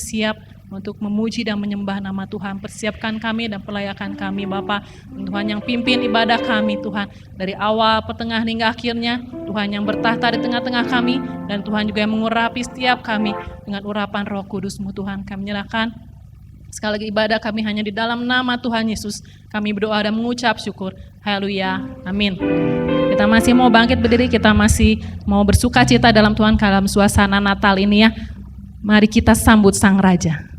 siap untuk memuji dan menyembah nama Tuhan. Persiapkan kami dan pelayakan kami Bapa. Tuhan yang pimpin ibadah kami Tuhan. Dari awal, pertengahan hingga akhirnya. Tuhan yang bertahta di tengah-tengah kami. Dan Tuhan juga yang mengurapi setiap kami dengan urapan Roh Kudus-Mu Tuhan. Kami menyerahkan sekali lagi ibadah kami hanya di dalam nama Tuhan Yesus. Kami berdoa dan mengucap syukur. Haleluya. Amin. Kita masih mau bangkit berdiri. Kita masih mau bersuka cita dalam Tuhan dalam suasana Natal ini ya. Mari kita sambut Sang Raja.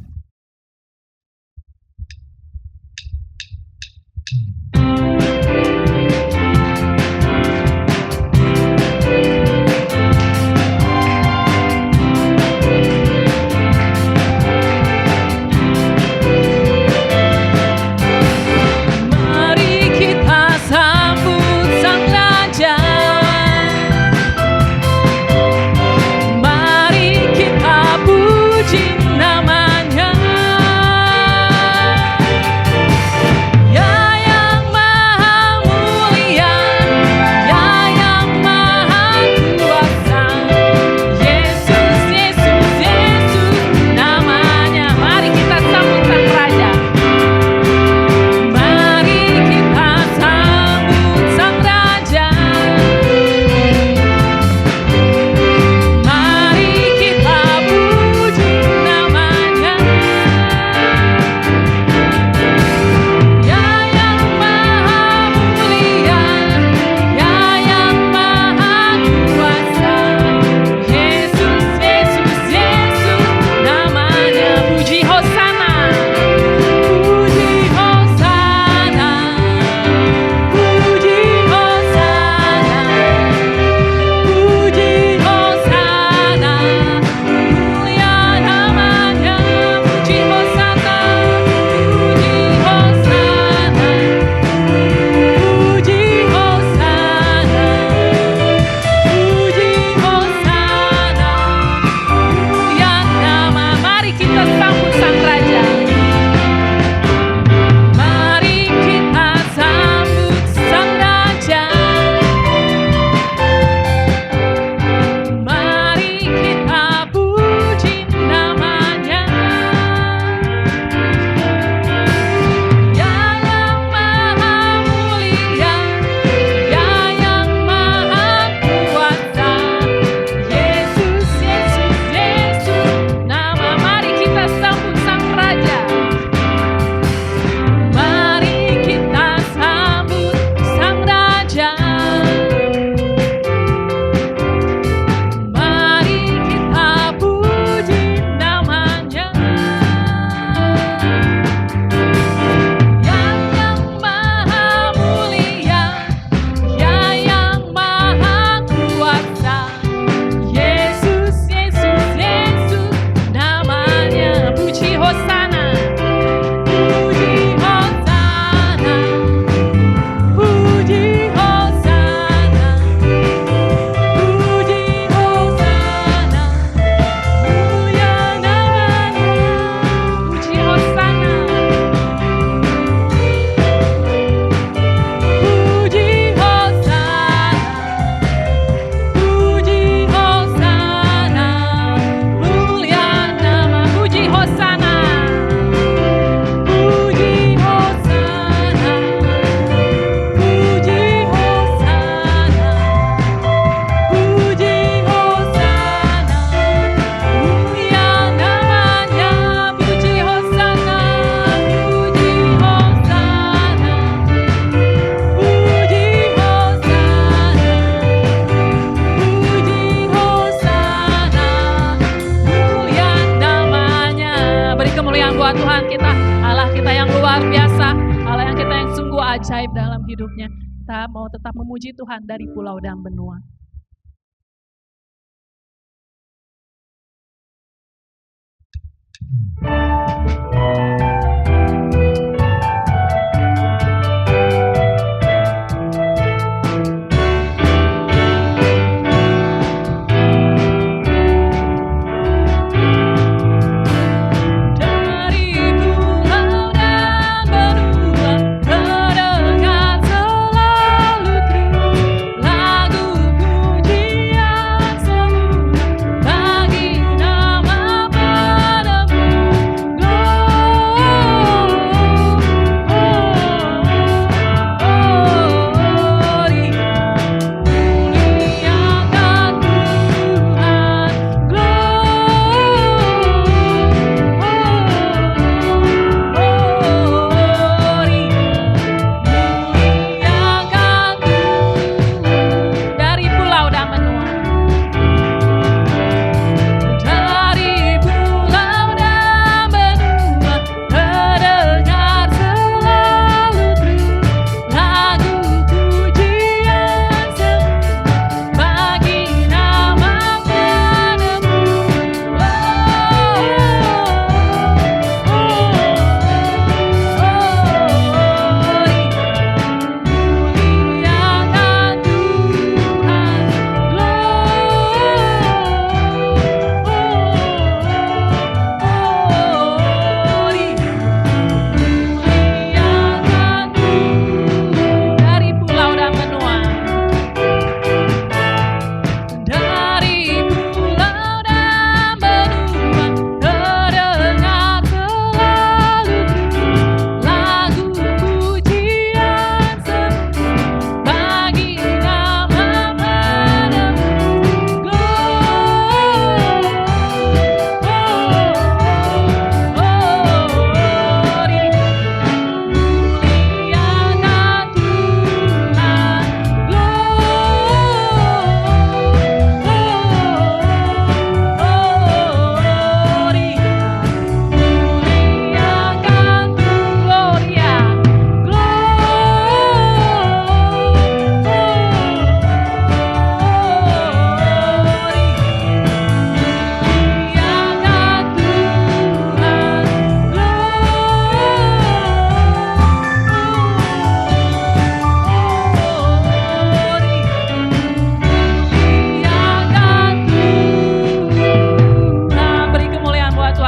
Ajaib dalam hidupnya. Kita mau tetap memuji Tuhan dari pulau dan benua. Lagu pujian selalu bagi nama padamu.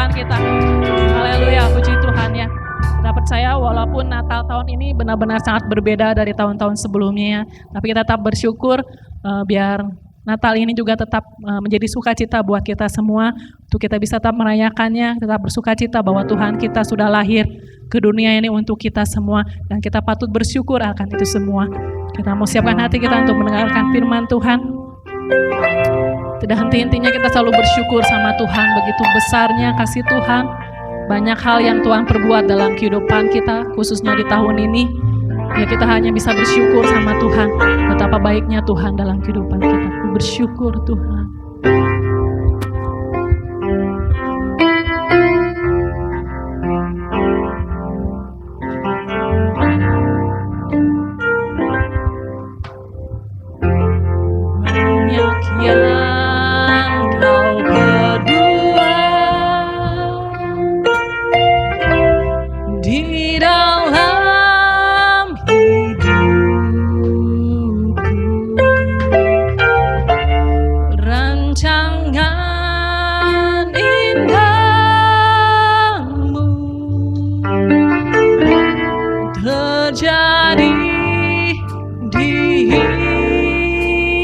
Tuhan kita. Haleluya, puji Tuhan ya. Kita percaya walaupun Natal tahun ini benar-benar sangat berbeda dari tahun-tahun sebelumnya ya, tapi kita tetap bersyukur biar Natal ini juga tetap menjadi sukacita buat kita semua, untuk kita bisa tetap merayakannya, tetap bersukacita bahwa Tuhan kita sudah lahir ke dunia ini untuk kita semua, dan kita patut bersyukur akan itu semua. Kita mau siapkan hati kita untuk mendengarkan firman Tuhan. Tidak henti-hentinya kita selalu bersyukur sama Tuhan, begitu besarnya kasih Tuhan. Banyak hal yang Tuhan perbuat dalam kehidupan kita, khususnya di tahun ini. Ya kita hanya bisa bersyukur sama Tuhan, betapa baiknya Tuhan dalam kehidupan kita. Bersyukur Tuhan. Banyak yang kau perbuat di dalam hidupku, rancangan indahmu terjadi di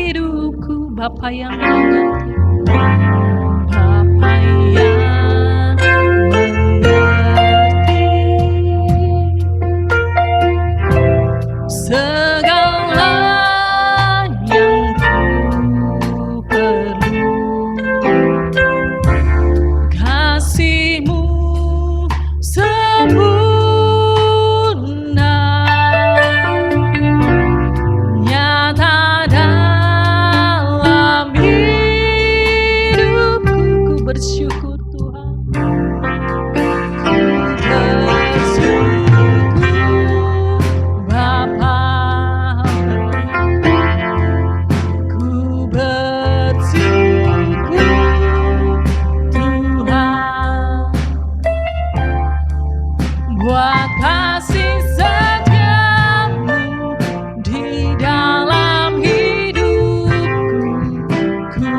hidupku. Bapa yang mengerti, Bapa yang mengerti segala yang ku perlu. Kasih-Mu sempurna, nyata dalam hidupku. Ku bersyukur Tuhan, ku bersyukur Bapa, ku bersyukur Tuhan, buat kasih setiamu di dalam hidupku. Ku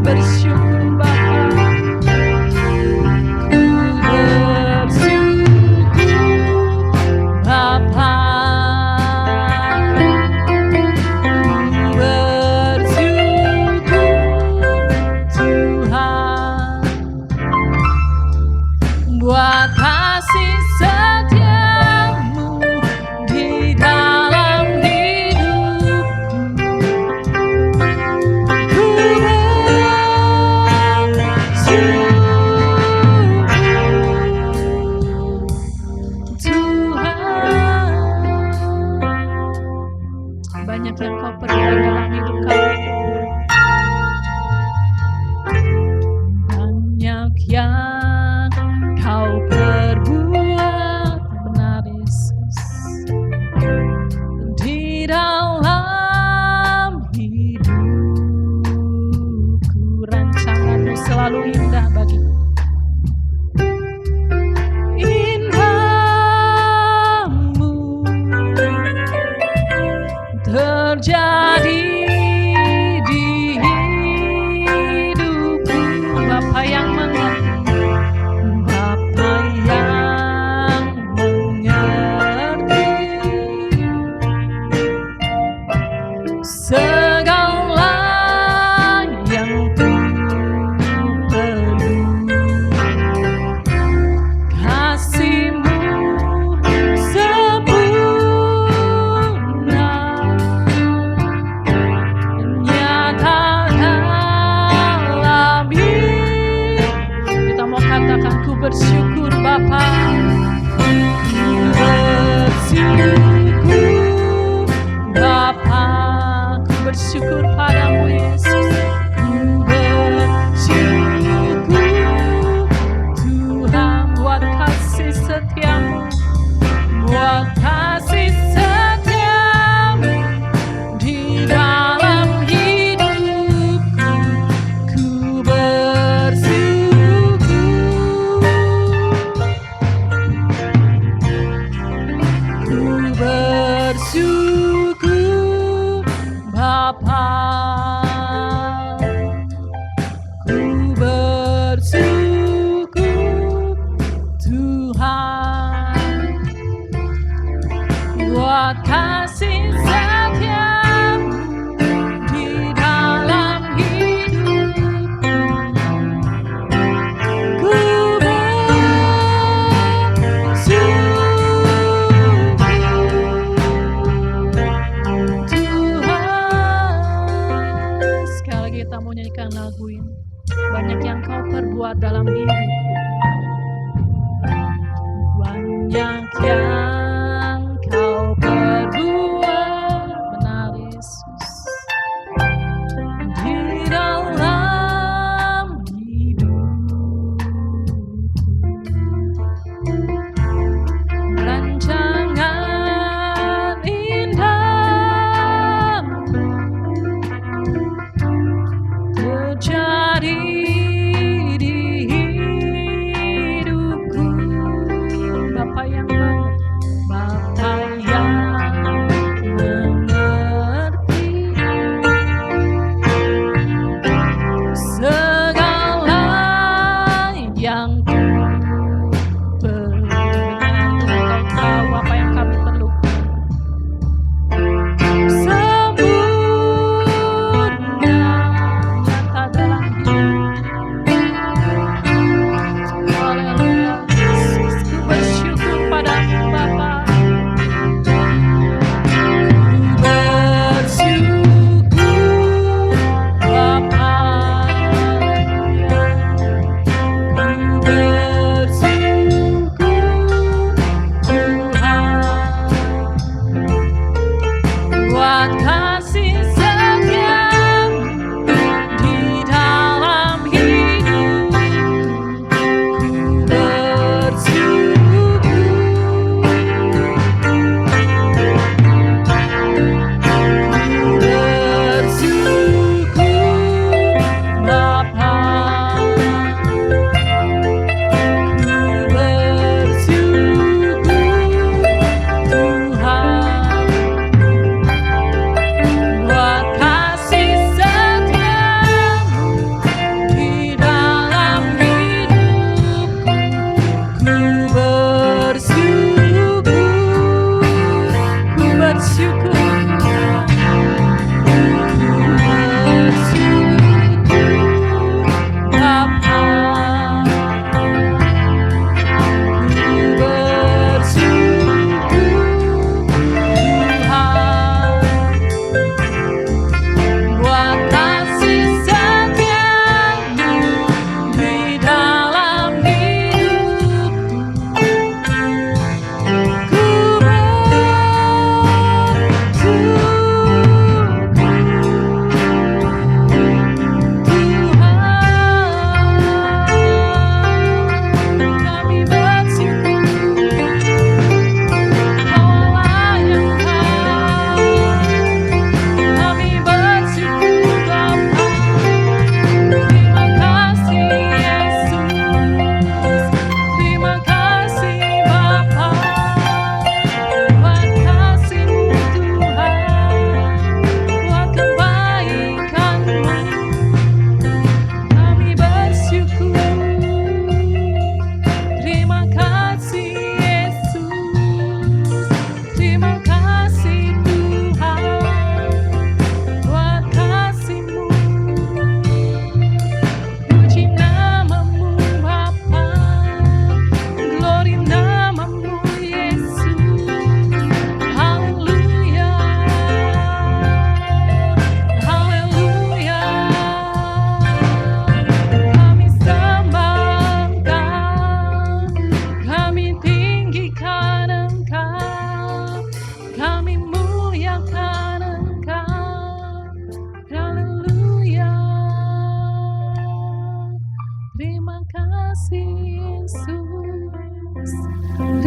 bersyukur Bapa, ku bersyukur Bapa, ku bersyukur Tuhan, buat kasih setiamu di dalam hidupku. Ku bersyukur Tuhan. Banyak yang kau perbuat dalam hidup kami. Banyak yang kau perbuat, benar Yesus, di dalam hidupku. Rancangan-Mu selalu indah bagiku. Indahmu terjadi di hidupku. Bapa yang mengerti, Bapa yang mengerti segala yang ku perlu. mungkin. Banyak yang Kau perbuat dalam hidupku. Banyak yang Kau perbuat, benar Yesus, di dalam hidupku. Rancangan indah terjadi di hidupku. Bapa yang mengerti segala yang ku perlu. Kau tahu apa yang kami perlukan. Sempurna nyata dalam hidup. Haleluya. Yesus, ku bersyukur padamu Bapa.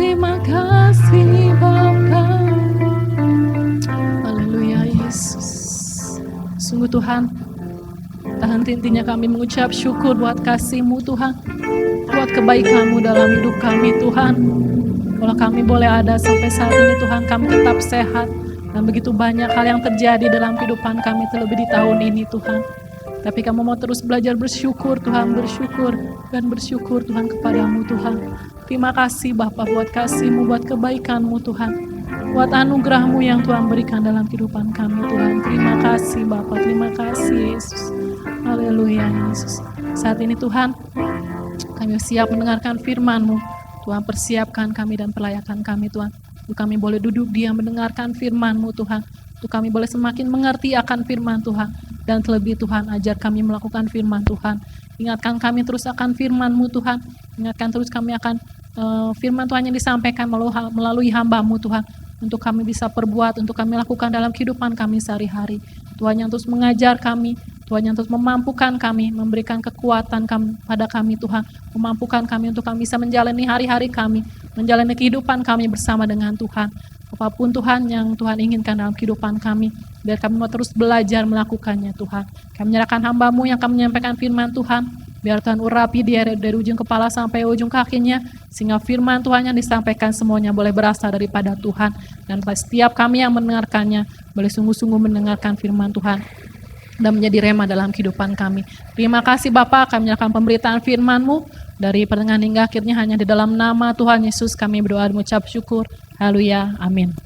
Terima kasih Bapa. Haleluya Yesus. Sungguh Tuhan, tak henti-hentinya kami mengucap syukur buat kasih-Mu Tuhan, buat kebaikan-Mu dalam hidup kami Tuhan. Kalau kami boleh ada sampai saat ini Tuhan, kami tetap sehat. Dan begitu banyak hal yang terjadi dalam kehidupan kami terlebih di tahun ini Tuhan. Tapi kami mau terus belajar bersyukur Tuhan, bersyukur dan bersyukur Tuhan kepadamu Tuhan. Terima kasih Bapa buat kasih-Mu, buat kebaikan-Mu Tuhan. Buat anugerah-Mu yang Tuhan berikan dalam kehidupan kami Tuhan. Terima kasih Bapa, terima kasih Yesus. Haleluya Yesus. Saat ini Tuhan, kami siap mendengarkan firman-Mu. Tuhan persiapkan kami dan pelayakan kami Tuhan. Untuk kami boleh duduk diam mendengarkan firman-Mu Tuhan. Untuk kami boleh semakin mengerti akan firman Tuhan. Dan terlebih Tuhan, ajar kami melakukan firman Tuhan. Ingatkan kami terus akan firman-Mu Tuhan. Ingatkan terus kami akan firman Tuhan yang disampaikan melalui hamba-Mu Tuhan. Untuk kami bisa perbuat, untuk kami lakukan dalam kehidupan kami sehari-hari. Tuhan yang terus mengajar kami, Tuhan yang terus memampukan kami, memberikan kekuatan pada kami Tuhan. Memampukan kami untuk kami bisa menjalani hari-hari kami, menjalani kehidupan kami bersama dengan Tuhan. Apapun Tuhan yang Tuhan inginkan dalam kehidupan kami, biar kami mau terus belajar melakukannya Tuhan. Kami menyerahkan hamba-Mu yang akan menyampaikan firman Tuhan, biar Tuhan urapi dia dari ujung kepala sampai ujung kakinya, sehingga firman Tuhan yang disampaikan semuanya boleh berasal daripada Tuhan. Dan setiap kami yang mendengarkannya, boleh sungguh-sungguh mendengarkan firman Tuhan dan menjadi rema dalam kehidupan kami. Terima kasih Bapa, kami menyerahkan pemberitaan firman-Mu dari pertengahan hingga akhirnya hanya di dalam nama Tuhan Yesus kami berdoa dan mengucap syukur. Haleluya, amin.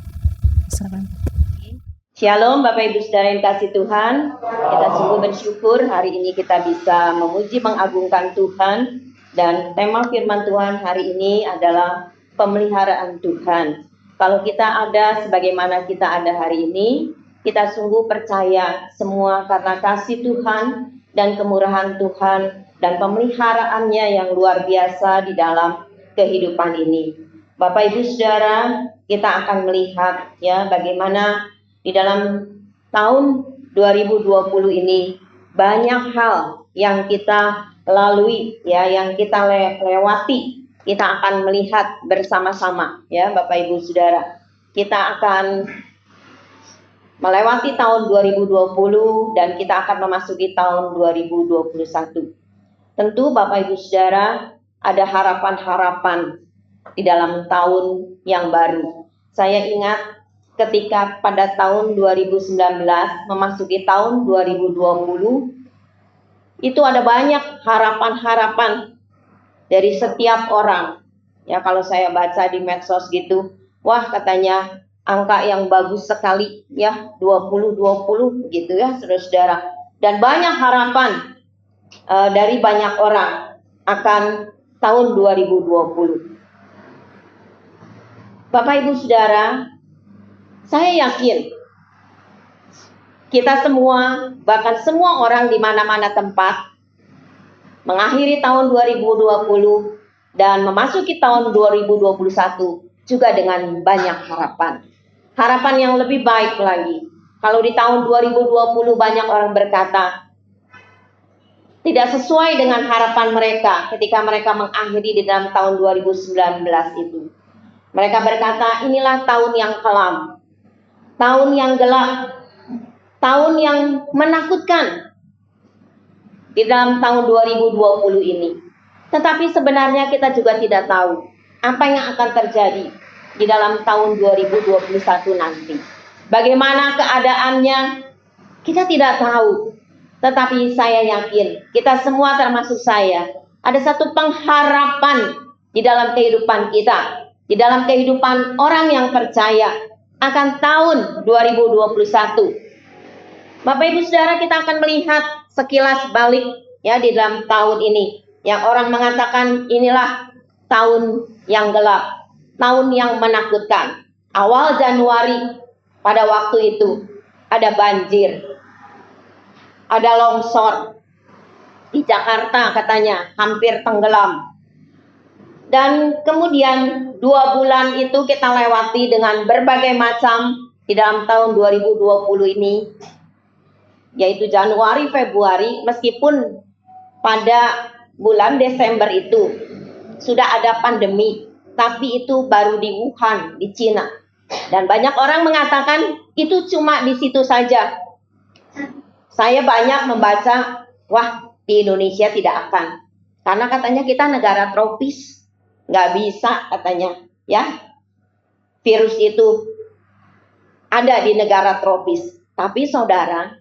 Shalom Bapak Ibu Saudara yang kasih Tuhan. Kita sungguh bersyukur hari ini kita bisa memuji mengagungkan Tuhan. Dan tema firman Tuhan hari ini adalah pemeliharaan Tuhan. Kalau kita ada sebagaimana kita ada hari ini, kita sungguh percaya semua karena kasih Tuhan dan kemurahan Tuhan dan pemeliharaannya yang luar biasa di dalam kehidupan ini. Bapak Ibu Saudara, kita akan melihat ya bagaimana di dalam tahun 2020 ini banyak hal yang kita lalui ya, yang kita lewati. Kita akan melihat bersama-sama ya Bapak Ibu Saudara. Kita akan melewati tahun 2020 dan kita akan memasuki tahun 2021. Tentu Bapak Ibu Saudara ada harapan-harapan di dalam tahun yang baru. Saya ingat ketika pada tahun 2019 memasuki tahun 2020, itu ada banyak harapan-harapan dari setiap orang. Ya kalau saya baca di medsos gitu, wah katanya angka yang bagus sekali ya, 2020 gitu ya saudara-saudara. Dan banyak harapan dari banyak orang akan tahun 2020. Bapak Ibu Saudara, saya yakin kita semua, bahkan semua orang di mana-mana tempat, mengakhiri tahun 2020 dan memasuki tahun 2021 juga dengan banyak harapan. Harapan yang lebih baik lagi. Kalau di tahun 2020 banyak orang berkata, tidak sesuai dengan harapan mereka ketika mereka mengakhiri di dalam tahun 2019 itu. Mereka berkata, inilah tahun yang kelam, tahun yang gelap, tahun yang menakutkan di dalam tahun 2020 ini. Tetapi sebenarnya kita juga tidak tahu apa yang akan terjadi di dalam tahun 2021 nanti. Bagaimana keadaannya, kita tidak tahu. Tetapi saya yakin, kita semua termasuk saya, ada satu pengharapan di dalam kehidupan kita. Di dalam kehidupan orang yang percaya akan tahun 2021. Bapak Ibu Saudara, kita akan melihat sekilas balik ya di dalam tahun ini. Yang orang mengatakan inilah tahun yang gelap, tahun yang menakutkan. Awal Januari pada waktu itu ada banjir, ada longsor. Di Jakarta katanya hampir tenggelam. Dan kemudian 2 bulan itu kita lewati dengan berbagai macam di dalam tahun 2020 ini. Yaitu Januari, Februari, meskipun pada bulan Desember itu sudah ada pandemi. Tapi itu baru di Wuhan, di Cina. Dan banyak orang mengatakan itu cuma di situ saja. Saya banyak membaca, wah di Indonesia tidak akan. Karena katanya kita negara tropis. Nggak bisa katanya ya, virus itu ada di negara tropis. Tapi saudara,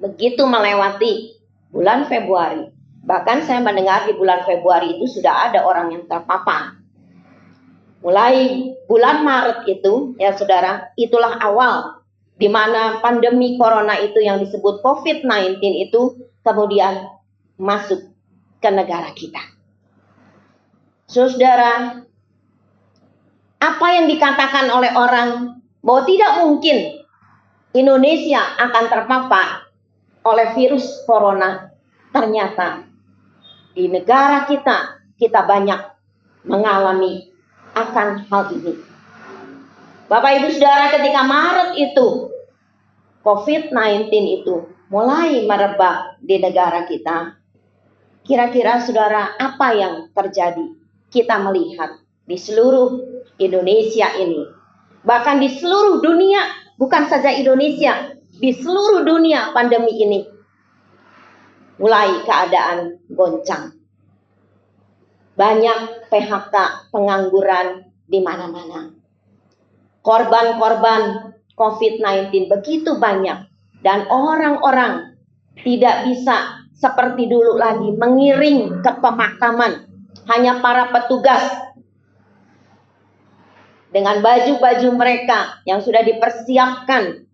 begitu melewati bulan Februari, bahkan saya mendengar di bulan Februari itu sudah ada orang yang terpapar. Mulai bulan Maret itu ya saudara, itulah awal di mana pandemi corona itu yang disebut COVID-19 itu kemudian masuk ke negara kita. Saudara, apa yang dikatakan oleh orang bahwa tidak mungkin Indonesia akan terpapar oleh virus corona, ternyata di negara kita banyak mengalami akan hal ini. Bapak Ibu Saudara, ketika Maret itu COVID-19 itu mulai merebak di negara kita, kira-kira saudara apa yang terjadi? Kita melihat di seluruh Indonesia ini, bahkan di seluruh dunia, bukan saja Indonesia, di seluruh dunia pandemi ini mulai keadaan goncang. Banyak PHK, pengangguran di mana-mana. Korban-korban COVID-19 begitu banyak. Dan orang-orang tidak bisa seperti dulu lagi mengiring ke pemakaman. Hanya para petugas dengan baju-baju mereka yang sudah dipersiapkan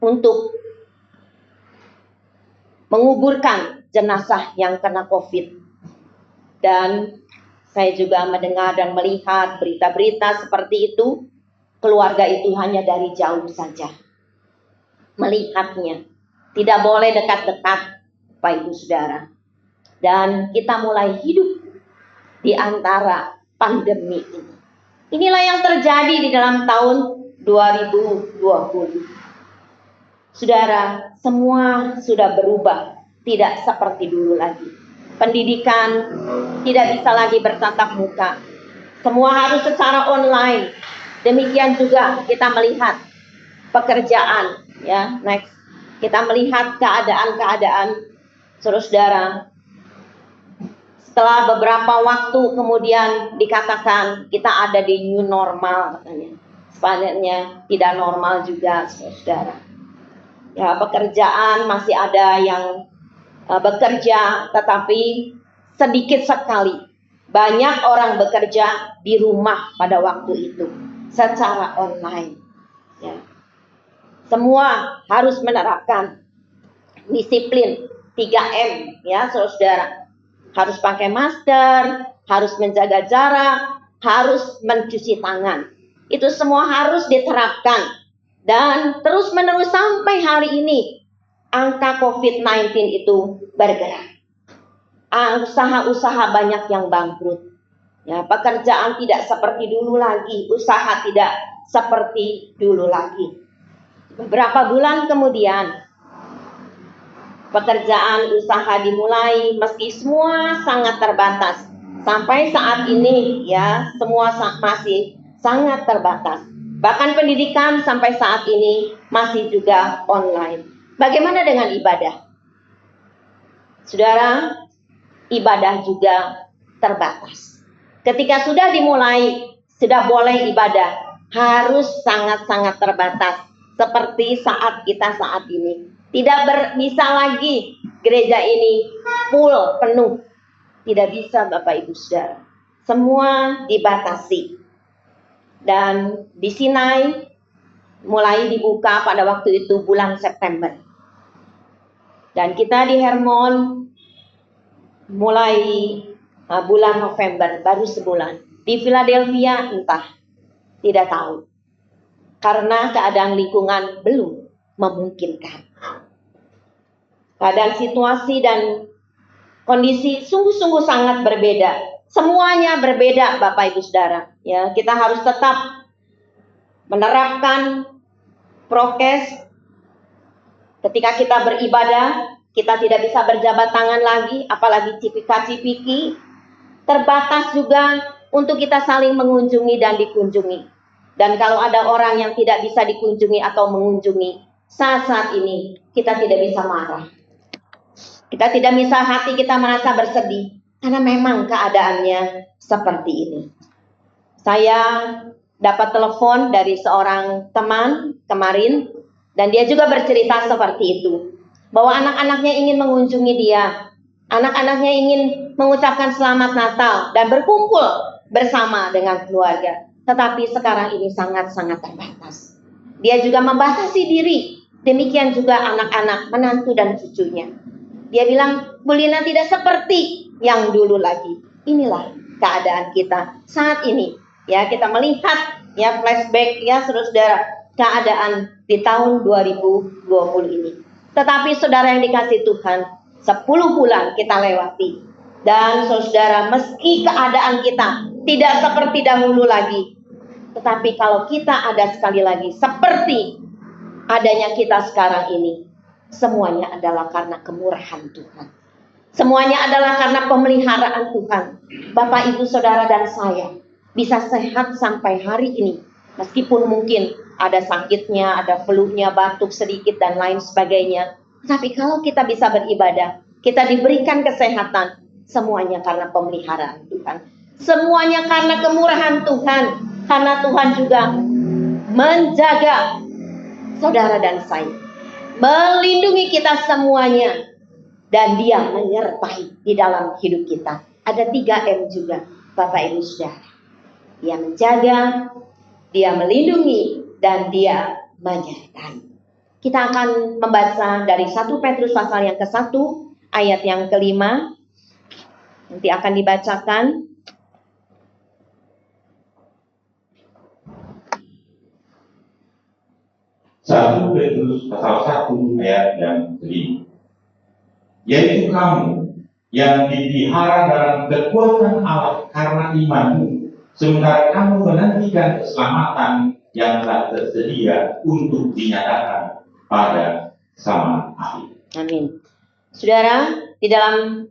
untuk menguburkan jenazah yang kena COVID. Dan saya juga mendengar dan melihat berita-berita seperti itu. Keluarga itu hanya dari jauh saja melihatnya. Tidak boleh dekat-dekat, Bapak Ibu Saudara. Dan kita mulai hidup di antara pandemi ini. Inilah yang terjadi di dalam tahun 2020. Saudara, semua sudah berubah. Tidak seperti dulu lagi. Pendidikan tidak bisa lagi bertatap muka. Semua harus secara online. Demikian juga kita melihat pekerjaan, ya, next. Kita melihat keadaan-keadaan saudara. Setelah beberapa waktu kemudian dikatakan kita ada di new normal katanya. Sebenarnya tidak normal juga, saudara. Ya, pekerjaan masih ada yang bekerja, tetapi sedikit sekali. Banyak orang bekerja di rumah pada waktu itu secara online. Ya. Semua harus menerapkan disiplin 3M, ya saudara. Harus pakai masker, harus menjaga jarak, harus mencuci tangan. Itu semua harus diterapkan. Dan terus-menerus sampai hari ini angka COVID-19 itu bergerak. Usaha-usaha banyak yang bangkrut. Ya, pekerjaan tidak seperti dulu lagi, usaha tidak seperti dulu lagi. Beberapa bulan kemudian, pekerjaan usaha dimulai meski semua sangat terbatas. Sampai saat ini ya, semua masih sangat terbatas. Bahkan pendidikan sampai saat ini masih juga online. Bagaimana dengan ibadah? Saudara, ibadah juga terbatas. Ketika sudah dimulai, sudah boleh ibadah, harus sangat-sangat terbatas. Seperti saat kita saat ini. Tidak bisa lagi gereja ini full, penuh. Tidak bisa Bapak Ibu Saudara. Semua dibatasi. Dan di Sinai mulai dibuka pada waktu itu bulan September. Dan kita di Hermon mulai bulan November, baru sebulan. Di Philadelphia entah, tidak tahu. Karena keadaan lingkungan belum memungkinkan. Keadaan situasi dan kondisi sungguh-sungguh sangat berbeda. Semuanya berbeda Bapak Ibu Saudara. Ya, kita harus tetap menerapkan prokes. Ketika kita beribadah, kita tidak bisa berjabat tangan lagi, apalagi cipika-cipiki. Terbatas juga untuk kita saling mengunjungi dan dikunjungi. Dan kalau ada orang yang tidak bisa dikunjungi atau mengunjungi, saat-saat ini kita tidak bisa marah. Kita tidak bisa, hati kita merasa bersedih. Karena memang keadaannya seperti ini. Saya dapat telepon dari seorang teman kemarin. Dan dia juga bercerita seperti itu. Bahwa anak-anaknya ingin mengunjungi dia. Anak-anaknya ingin mengucapkan selamat Natal dan berkumpul bersama dengan keluarga. Tetapi sekarang ini sangat-sangat terbatas. Dia juga membatasi diri. Demikian juga anak-anak, menantu dan cucunya. Dia bilang, Bu Lina tidak seperti yang dulu lagi. Inilah keadaan kita saat ini. Ya, kita melihat ya flashback ya saudara, keadaan di tahun 2020 ini. Tetapi saudara yang dikasih Tuhan, 10 bulan kita lewati. Dan saudara, meski keadaan kita tidak seperti dahulu lagi, tetapi kalau kita ada sekali lagi seperti adanya kita sekarang ini, semuanya adalah karena kemurahan Tuhan. Semuanya adalah karena pemeliharaan Tuhan. Bapak, Ibu, Saudara, dan saya bisa sehat sampai hari ini. Meskipun mungkin ada sakitnya, ada flu-nya, batuk sedikit, dan lain sebagainya. Tapi kalau kita bisa beribadah, kita diberikan kesehatan, semuanya karena pemeliharaan Tuhan. Semuanya karena kemurahan Tuhan. Karena Tuhan juga menjaga saudara dan saya. Melindungi kita semuanya. Dan Dia menyertai di dalam hidup kita. Ada 3M juga, Bapak Ibu Saudara. Dia menjaga, Dia melindungi, dan Dia menyertai. Kita akan membaca dari 1 Petrus pasal yang ke-1, ayat yang ke-5. Nanti akan dibacakan. Satu Petrus pasal 1 ayat yang ke-5. Yaitu kamu yang dipelihara dalam kekuatan Allah karena imanmu, sementara kamu menantikan keselamatan yang telah tersedia untuk dinyatakan pada zaman akhir. Amin. Saudara, di dalam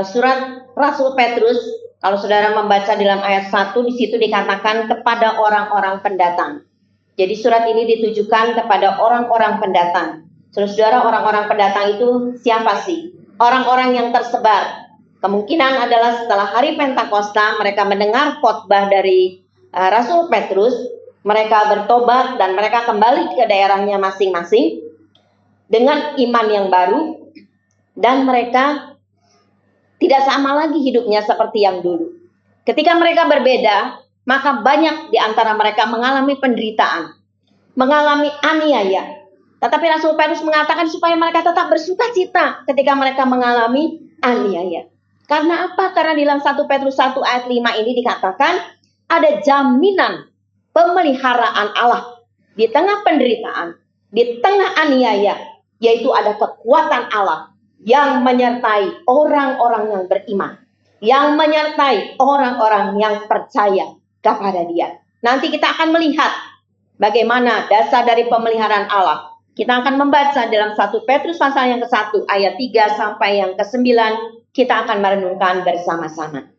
surat Rasul Petrus, kalau saudara membaca dalam ayat 1, di situ dikatakan kepada orang-orang pendatang. Jadi surat ini ditujukan kepada orang-orang pendatang. Saudara, orang-orang pendatang itu siapa sih? Orang-orang yang tersebar. Kemungkinan adalah setelah hari Pentakosta, mereka mendengar khotbah dari Rasul Petrus, mereka bertobat dan mereka kembali ke daerahnya masing-masing dengan iman yang baru, dan mereka tidak sama lagi hidupnya seperti yang dulu. Ketika mereka berbeda, maka banyak di antara mereka mengalami penderitaan, mengalami aniaya. Tetapi Rasul Petrus mengatakan supaya mereka tetap bersuka cita ketika mereka mengalami aniaya. Karena apa? Karena di dalam 1 Petrus 1 ayat 5 ini dikatakan ada jaminan pemeliharaan Allah di tengah penderitaan, di tengah aniaya, yaitu ada kekuatan Allah yang menyertai orang-orang yang beriman, yang menyertai orang-orang yang percaya kepada Dia. Nanti kita akan melihat bagaimana dasar dari pemeliharaan Allah. Kita akan membaca dalam 1 Petrus pasal yang ke-1 ayat 3 sampai yang ke-9. Kita akan merenungkan bersama-sama.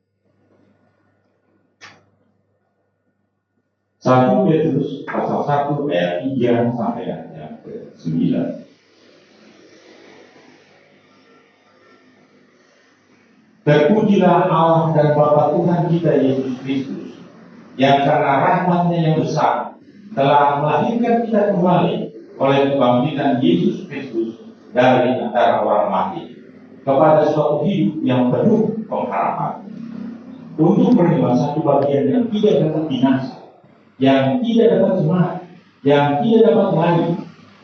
1 Petrus pasal 1 ayat 3 sampai yang ke-9. Terpujilah Allah dan Bapa Tuhan kita Yesus Kristus, yang karena rahmat-Nya yang besar telah melahirkan kita kembali oleh kebangkitan Yesus Kristus dari antara orang mati kepada suatu hidup yang penuh pengharapan, untuk menerima satu bagian yang tidak dapat binasa, yang tidak dapat cemar, yang tidak dapat lagi,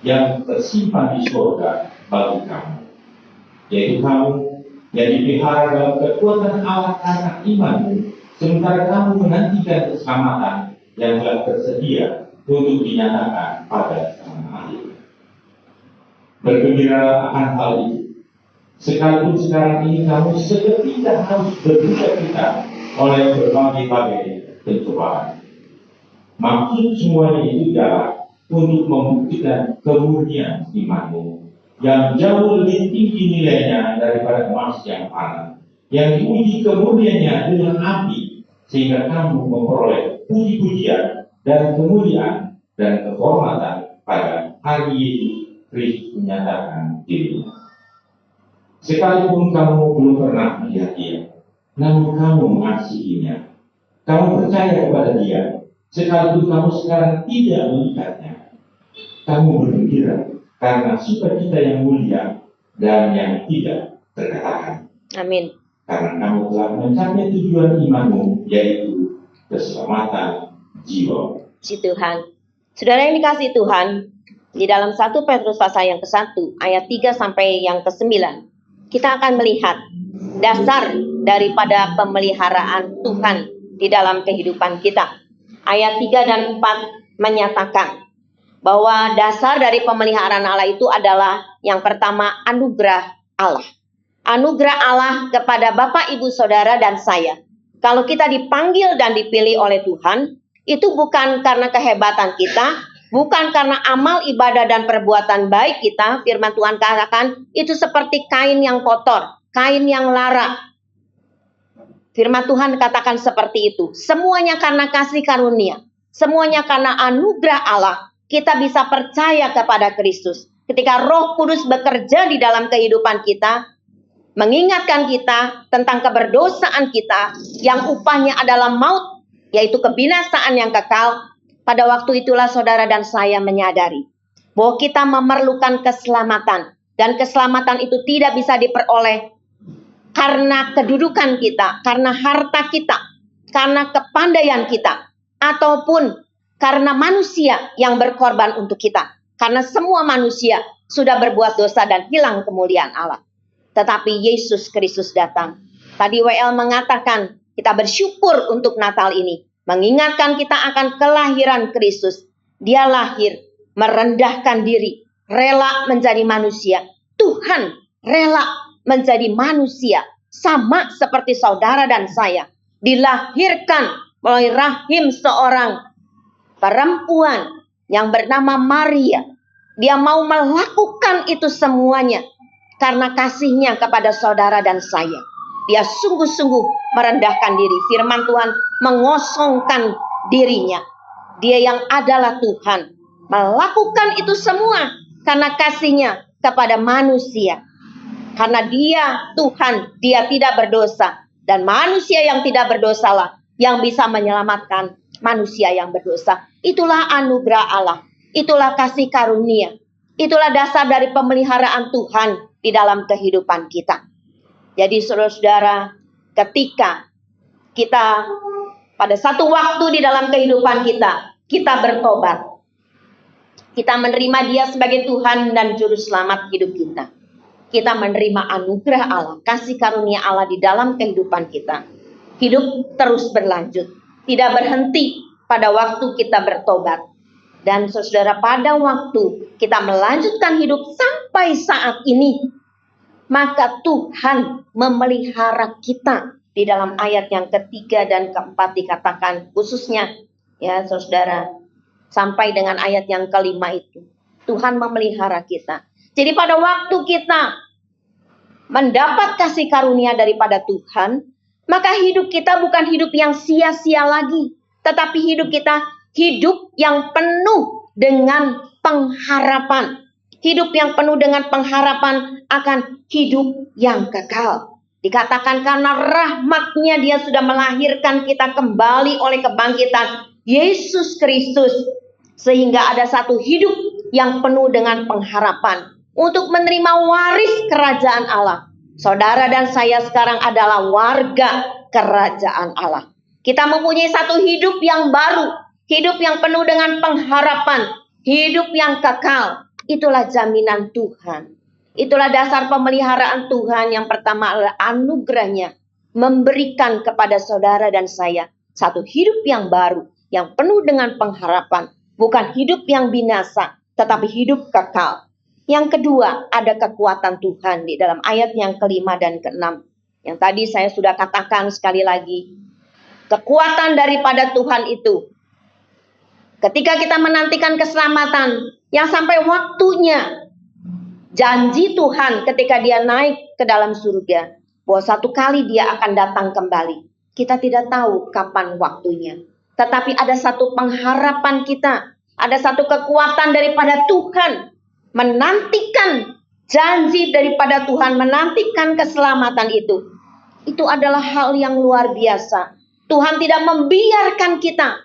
yang tersimpan di surga bagi kamu, yaitu kamu yang dipelihara dalam kekuatan Allah karena imanmu, sementara kamu menantikan keselamatan yang telah tersedia untuk dinyatakan pada zaman akhir. Bergembira akan hal itu, sekalipun sekarang ini kamu seketika harus berduka cita oleh berbagai-bagai pencobaan. Maksud semuanya itu adalah untuk membuktikan kemurnian imanmu, yang jauh lebih tinggi nilainya daripada emas yang panas, yang diuji kemurniannya dengan api, sehingga kamu memperoleh puji-pujian dan kemuliaan dan kehormatan pada hari Yesus Kristus menyatakan dirinya. Sekalipun kamu belum pernah melihat Dia, namun kamu mengasihinya, kamu percaya kepada Dia, sekalipun kamu sekarang tidak melihatnya, kamu bergembira karena sukacita yang mulia dan yang tidak terkatakan. Amin. Karena kamu telah mencapai tujuan imanmu, yaitu keselamatan jiwa. Si Tuhan. Saudara yang dikasih Tuhan, di dalam 1 Petrus pasal yang ke-1 ayat 3 sampai yang ke-9, kita akan melihat dasar daripada pemeliharaan Tuhan di dalam kehidupan kita. Ayat 3 dan 4 menyatakan, bahwa dasar dari pemeliharaan Allah itu adalah yang pertama anugerah Allah. Anugerah Allah kepada Bapak, Ibu, Saudara, dan saya. Kalau kita dipanggil dan dipilih oleh Tuhan, itu bukan karena kehebatan kita, bukan karena amal ibadah dan perbuatan baik kita. Firman Tuhan katakan itu seperti kain yang kotor, kain yang lara. Firman Tuhan katakan seperti itu. Semuanya karena kasih karunia, semuanya karena anugerah Allah. Kita bisa percaya kepada Kristus. Ketika Roh Kudus bekerja di dalam kehidupan kita, mengingatkan kita tentang keberdosaan kita yang upahnya adalah maut, yaitu kebinasaan yang kekal. Pada waktu itulah saudara dan saya menyadari bahwa kita memerlukan keselamatan. Dan keselamatan itu tidak bisa diperoleh karena kedudukan kita, karena harta kita, karena kepandaian kita, ataupun karena manusia yang berkorban untuk kita. Karena semua manusia sudah berbuat dosa dan hilang kemuliaan Allah. Tetapi Yesus Kristus datang. Tadi WL mengatakan kita bersyukur untuk Natal ini. Mengingatkan kita akan kelahiran Kristus. Dia lahir, merendahkan diri, rela menjadi manusia. Tuhan rela menjadi manusia. Sama seperti saudara dan saya. Dilahirkan melalui rahim seorang perempuan yang bernama Maria. Dia mau melakukan itu semuanya karena kasihnya kepada saudara dan saya. Dia sungguh-sungguh merendahkan diri. Firman Tuhan mengosongkan dirinya. Dia yang adalah Tuhan melakukan itu semua karena kasihnya kepada manusia. Karena dia Tuhan, dia tidak berdosa. Dan manusia yang tidak berdosalah yang bisa menyelamatkan manusia yang berdosa. Itulah anugerah Allah. Itulah kasih karunia. Itulah dasar dari pemeliharaan Tuhan di dalam kehidupan kita. Jadi saudara-saudara, ketika kita pada satu waktu di dalam kehidupan kita, kita bertobat. Kita menerima Dia sebagai Tuhan dan Juru Selamat hidup kita. Kita menerima anugerah Allah, kasih karunia Allah di dalam kehidupan kita. Hidup terus berlanjut, tidak berhenti pada waktu kita bertobat. Dan saudara, pada waktu kita melanjutkan hidup sampai saat ini, maka Tuhan memelihara kita. Di dalam ayat yang ketiga dan keempat dikatakan khususnya, ya saudara, sampai dengan ayat yang kelima itu, Tuhan memelihara kita. Jadi pada waktu kita mendapat kasih karunia daripada Tuhan, maka hidup kita bukan hidup yang sia-sia lagi, tetapi hidup kita hidup yang penuh dengan pengharapan. Hidup yang penuh dengan pengharapan akan hidup yang kekal. Dikatakan karena rahmat-Nya Dia sudah melahirkan kita kembali oleh kebangkitan Yesus Kristus. Sehingga ada satu hidup yang penuh dengan pengharapan untuk menerima waris kerajaan Allah. Saudara dan saya sekarang adalah warga kerajaan Allah. Kita mempunyai satu hidup yang baru, hidup yang penuh dengan pengharapan, hidup yang kekal. Itulah jaminan Tuhan. Itulah dasar pemeliharaan Tuhan. Yang pertama adalah anugerah-Nya memberikan kepada saudara dan saya satu hidup yang baru, yang penuh dengan pengharapan. Bukan hidup yang binasa, tetapi hidup kekal. Yang kedua, ada kekuatan Tuhan di dalam ayat yang kelima dan keenam. Yang tadi saya sudah katakan sekali lagi. Kekuatan daripada Tuhan itu, ketika kita menantikan keselamatan, yang sampai waktunya, janji Tuhan ketika Dia naik ke dalam surga, bahwa satu kali Dia akan datang kembali. Kita tidak tahu kapan waktunya. Tetapi ada satu pengharapan kita. Ada satu kekuatan daripada Tuhan. Menantikan janji daripada Tuhan. Menantikan keselamatan itu. Itu adalah hal yang luar biasa. Tuhan tidak membiarkan kita.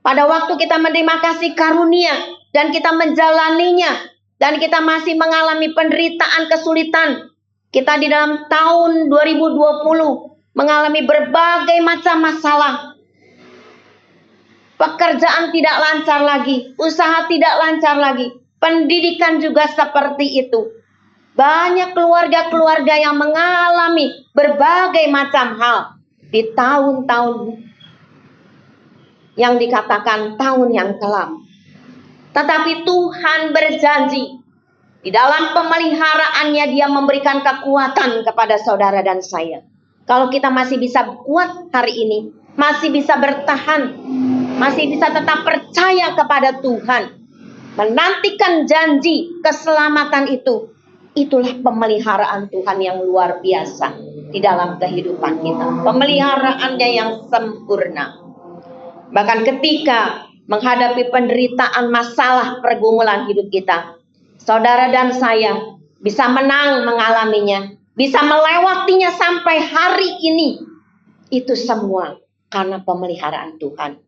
Pada waktu kita menerima kasih karunia. Dan kita menjalaninya. Dan kita masih mengalami penderitaan, kesulitan. Kita di dalam tahun 2020 mengalami berbagai macam masalah. Pekerjaan tidak lancar lagi, usaha tidak lancar lagi, pendidikan juga seperti itu. Banyak keluarga-keluarga yang mengalami berbagai macam hal di tahun-tahun yang dikatakan tahun yang kelam. Tetapi Tuhan berjanji, di dalam pemeliharaannya Dia memberikan kekuatan kepada saudara dan saya. Kalau kita masih bisa kuat hari ini, masih bisa bertahan, masih bisa tetap percaya kepada Tuhan, menantikan janji keselamatan itu, itulah pemeliharaan Tuhan yang luar biasa di dalam kehidupan kita. Pemeliharaannya yang sempurna. Bahkan ketika menghadapi penderitaan, masalah, pergumulan hidup kita, saudara dan saya bisa menang mengalaminya, bisa melewatinya sampai hari ini. Itu semua karena pemeliharaan Tuhan.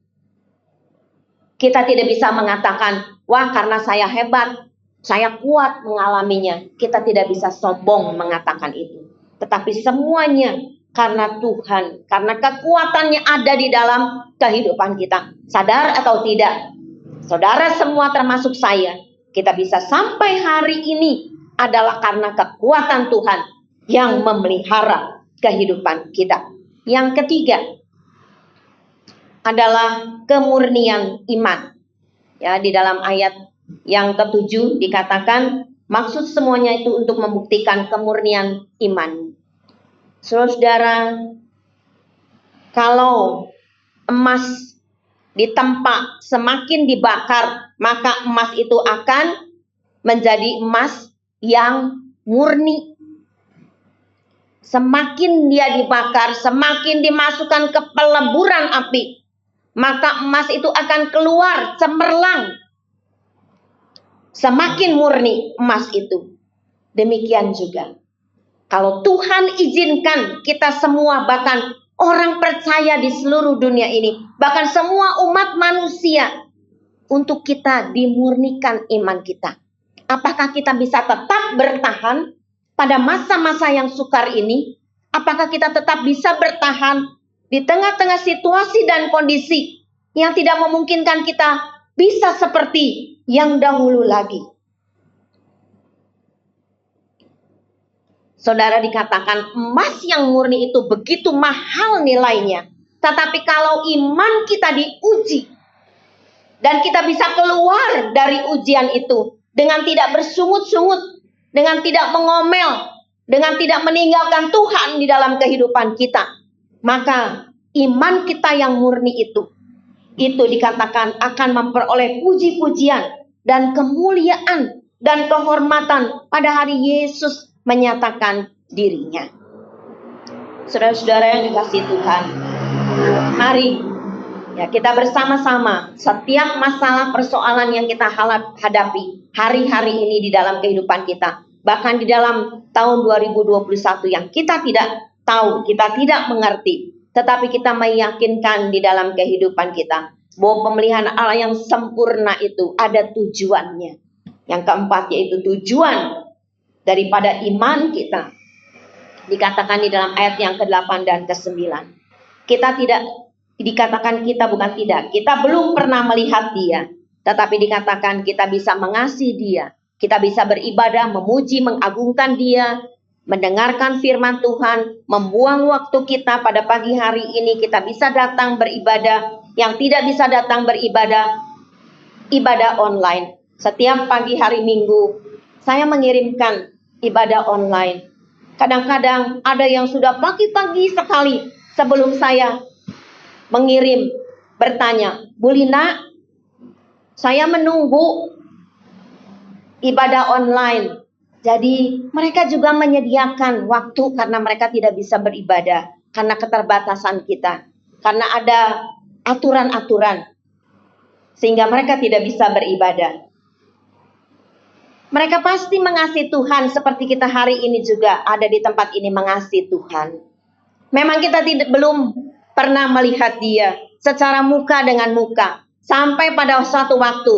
Kita tidak bisa mengatakan, wah karena saya hebat, saya kuat mengalaminya. Kita tidak bisa sombong mengatakan itu. Tetapi semuanya karena Tuhan, karena kekuatannya ada di dalam kehidupan kita. Sadar atau tidak, saudara semua termasuk saya, kita bisa sampai hari ini adalah karena kekuatan Tuhan yang memelihara kehidupan kita. Yang ketiga adalah kemurnian iman. Ya, di dalam ayat yang ke-7 dikatakan maksud semuanya itu untuk membuktikan kemurnian iman. Saudara, kalau emas ditempa semakin dibakar, maka emas itu akan menjadi emas yang murni. Semakin dia dibakar, semakin dimasukkan ke peleburan api, maka emas itu akan keluar cemerlang. Semakin murni emas itu. Demikian juga, kalau Tuhan izinkan kita semua, bahkan orang percaya di seluruh dunia ini, bahkan semua umat manusia, untuk kita dimurnikan iman kita. Apakah kita bisa tetap bertahan pada masa-masa yang sukar ini? Apakah kita tetap bisa bertahan di tengah-tengah situasi dan kondisi yang tidak memungkinkan kita bisa seperti yang dahulu lagi? Saudara, dikatakan emas yang murni itu begitu mahal nilainya. Tetapi kalau iman kita diuji dan kita bisa keluar dari ujian itu dengan tidak bersungut-sungut, dengan tidak mengomel, dengan tidak meninggalkan Tuhan di dalam kehidupan kita, maka iman kita yang murni itu dikatakan akan memperoleh puji-pujian dan kemuliaan dan kehormatan pada hari Yesus menyatakan dirinya. Saudara-saudara yang dikasihi Tuhan, mari ya kita bersama-sama setiap masalah persoalan yang kita hadapi hari-hari ini di dalam kehidupan kita, bahkan di dalam tahun 2021 yang kita tidak tahu, kita tidak mengerti, tetapi kita meyakinkan di dalam kehidupan kita bahwa pemeliharaan Allah yang sempurna itu ada tujuannya. Yang keempat yaitu tujuan daripada iman kita. Dikatakan di dalam ayat yang ke-8 dan ke-9. Kita tidak, dikatakan kita bukan tidak, kita belum pernah melihat Dia, tetapi dikatakan kita bisa mengasihi Dia. Kita bisa beribadah, memuji, mengagungkan Dia, mendengarkan firman Tuhan, membuang waktu kita pada pagi hari ini. Kita bisa datang beribadah, yang tidak bisa datang beribadah, ibadah online. Setiap pagi hari Minggu, saya mengirimkan ibadah online. Kadang-kadang ada yang sudah pagi-pagi sekali sebelum saya mengirim bertanya, Bu Lina, saya menunggu ibadah online. Jadi mereka juga menyediakan waktu karena mereka tidak bisa beribadah karena keterbatasan kita, karena ada aturan-aturan sehingga mereka tidak bisa beribadah. Mereka pasti mengasihi Tuhan seperti kita hari ini juga ada di tempat ini mengasihi Tuhan. Memang kita belum pernah melihat Dia secara muka dengan muka. Sampai pada suatu waktu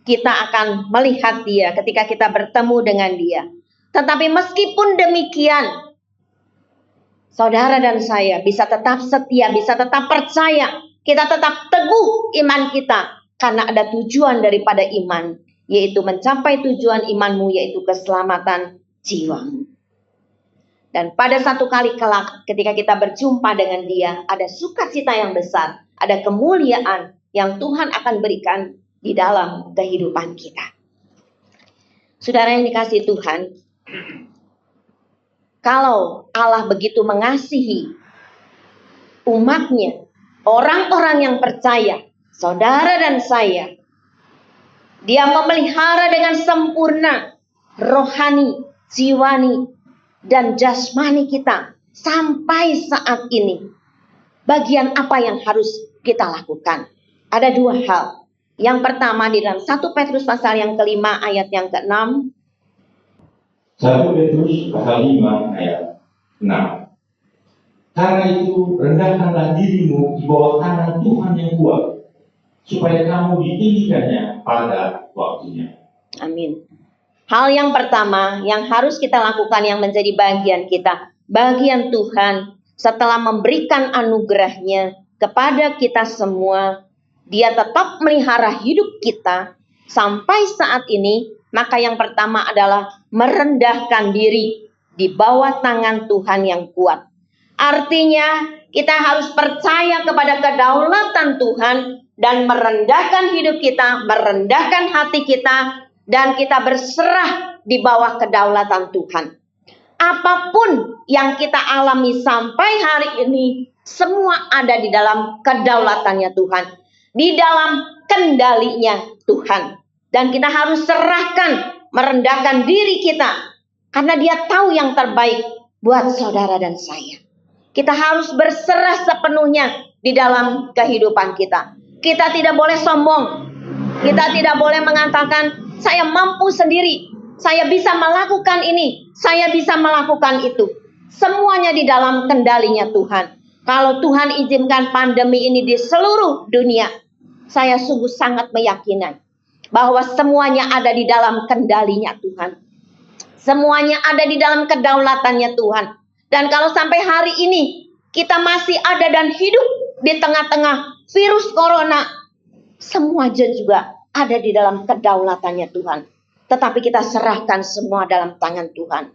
kita akan melihat Dia ketika kita bertemu dengan Dia. Tetapi meskipun demikian, saudara dan saya bisa tetap setia, bisa tetap percaya. Kita tetap teguh iman kita karena ada tujuan daripada iman, yaitu mencapai tujuan imanmu, yaitu keselamatan jiwamu. Dan pada satu kali kelak ketika kita berjumpa dengan Dia, ada sukacita yang besar, ada kemuliaan yang Tuhan akan berikan di dalam kehidupan kita. Saudara yang dikasihi Tuhan, kalau Allah begitu mengasihi umatnya, orang-orang yang percaya, saudara dan saya, Dia memelihara dengan sempurna rohani, jiwani, dan jasmani kita sampai saat ini. Bagian apa yang harus kita lakukan? Ada dua hal. Yang pertama di dalam 1 Petrus pasal yang kelima ayat yang ke-6. 1 Petrus pasal 5 ayat 6. Karena itu rendahkanlah dirimu di bawah tangan Tuhan yang kuat, supaya kamu ditinggikannya pada waktunya. Amin. Hal yang pertama yang harus kita lakukan yang menjadi bagian kita, bagian Tuhan setelah memberikan anugerahnya kepada kita semua, Dia tetap melihara hidup kita sampai saat ini. Maka yang pertama adalah merendahkan diri di bawah tangan Tuhan yang kuat. Artinya kita harus percaya kepada kedaulatan Tuhan dan merendahkan hidup kita, merendahkan hati kita, dan kita berserah di bawah kedaulatan Tuhan. Apapun yang kita alami sampai hari ini, semua ada di dalam kedaulatannya Tuhan, di dalam kendalinya Tuhan. Dan kita harus serahkan, merendahkan diri kita, karena Dia tahu yang terbaik buat saudara dan saya. Kita harus berserah sepenuhnya di dalam kehidupan kita. Kita tidak boleh sombong. Kita tidak boleh mengatakan, saya mampu sendiri, saya bisa melakukan ini, saya bisa melakukan itu. Semuanya di dalam kendalinya Tuhan. Kalau Tuhan izinkan pandemi ini di seluruh dunia, saya sungguh sangat meyakinkan bahwa semuanya ada di dalam kendalinya Tuhan. Semuanya ada di dalam kedaulatannya Tuhan. Dan kalau sampai hari ini kita masih ada dan hidup di tengah-tengah virus corona, semua juga ada di dalam kedaulatannya Tuhan. Tetapi kita serahkan semua dalam tangan Tuhan.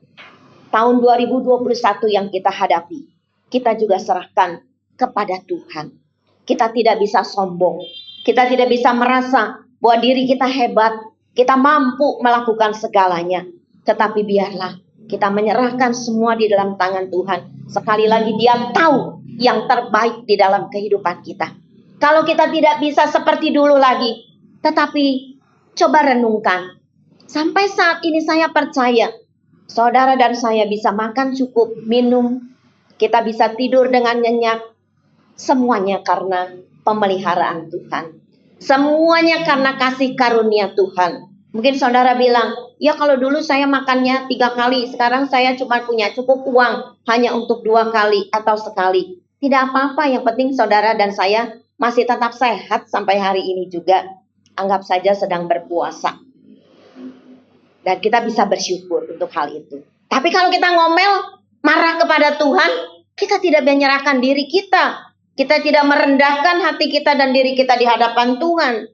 Tahun 2021 yang kita hadapi, kita juga serahkan kepada Tuhan. Kita tidak bisa sombong. Kita tidak bisa merasa bahwa diri kita hebat, kita mampu melakukan segalanya. Tetapi biarlah kita menyerahkan semua di dalam tangan Tuhan. Sekali lagi Dia tahu yang terbaik di dalam kehidupan kita. Kalau kita tidak bisa seperti dulu lagi, tetapi coba renungkan. Sampai saat ini saya percaya, saudara dan saya bisa makan cukup, minum, kita bisa tidur dengan nyenyak. Semuanya karena pemeliharaan Tuhan. Semuanya karena kasih karunia Tuhan. Mungkin saudara bilang, ya kalau dulu saya makannya 3 kali, sekarang saya cuma punya cukup uang hanya untuk 2 kali atau sekali. Tidak apa-apa, yang penting saudara dan saya masih tetap sehat sampai hari ini juga. Anggap saja sedang berpuasa. Dan kita bisa bersyukur untuk hal itu. Tapi kalau kita ngomel, marah kepada Tuhan, kita tidak menyerahkan diri kita. Kita tidak merendahkan hati kita dan diri kita di hadapan Tuhan.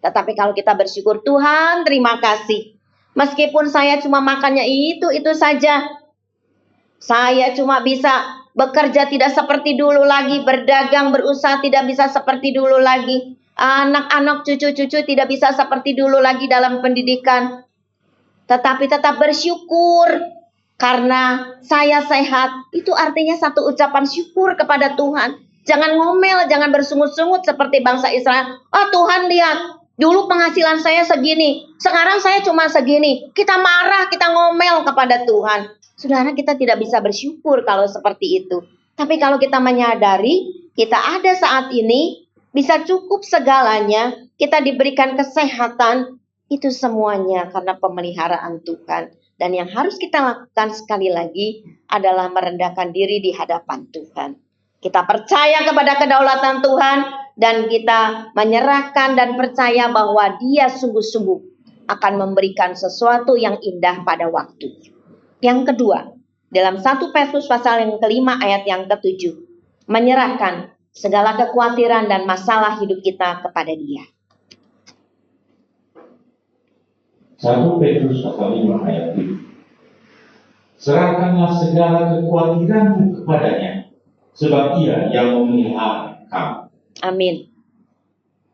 Tetapi kalau kita bersyukur, Tuhan terima kasih. Meskipun saya cuma makannya itu saja. Saya cuma bisa bekerja tidak seperti dulu lagi. Berdagang, berusaha tidak bisa seperti dulu lagi. Anak-anak, cucu-cucu tidak bisa seperti dulu lagi dalam pendidikan. Tetapi tetap bersyukur. Karena saya sehat. Itu artinya satu ucapan syukur kepada Tuhan. Jangan ngomel, jangan bersungut-sungut seperti bangsa Israel. Tuhan lihat, dulu penghasilan saya segini, sekarang saya cuma segini. Kita marah, kita ngomel kepada Tuhan. Saudara, kita tidak bisa bersyukur kalau seperti itu. Tapi kalau kita menyadari, kita ada saat ini, bisa cukup segalanya, kita diberikan kesehatan, itu semuanya karena pemeliharaan Tuhan. Dan yang harus kita lakukan sekali lagi adalah merendahkan diri di hadapan Tuhan. Kita percaya kepada kedaulatan Tuhan dan kita menyerahkan dan percaya bahwa Dia sungguh-sungguh akan memberikan sesuatu yang indah pada waktunya. Yang kedua, dalam 1 Petrus pasal yang kelima ayat yang ke-7, menyerahkan segala kekhawatiran dan masalah hidup kita kepada Dia. 1 Petrus pasal 5 ayat 7. Serahkanlah segala kekhawatiranmu kepadanya, sebab Ia yang memelihara kamu. Amin.